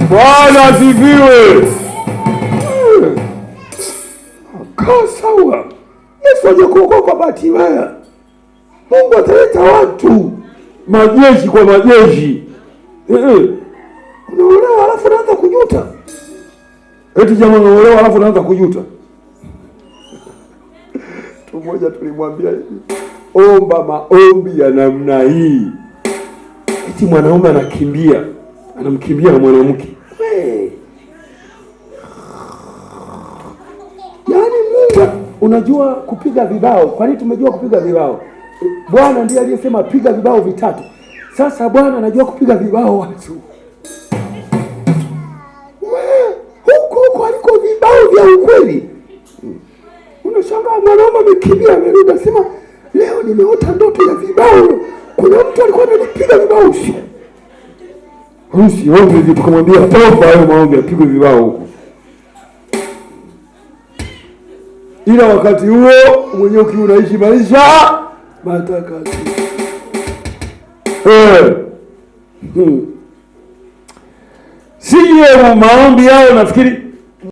Bwana asifiwe. Kaa sawa. Yesu hajakuokoa kwa bahati mbaya. Mungu ataleta watu majeshi kwa majeshi. Unaolewa alafu unaanza kujuta. Eti jamaa unaolewa alafu unaanza kujuta. Mtu mmoja tulimwambia omba maombi ya namna hii. Eti mwanaume anamkimbia na mwanamke. Yaani Mungu, unajua kupiga vibao. Kwa nini tumejua kupiga vibao? Bwana ndiye aliyesema piga vibao vitatu. Sasa Bwana anajua kupiga vibao watu. Huko aliko vibao vya ukweli. Unashangaa mwanaume amekimbia amerudi anasema leo nimeota ndoto ya vibao. Kuna mtu alikuwa ananipiga vibao usiku. Usiombe vitu kumwambia toba hayo maombi apigwe vibao huko. Ila wakati huo mwenyewe ukiwa unaishi maisha matakatifu. Sije maombi yao nafikiri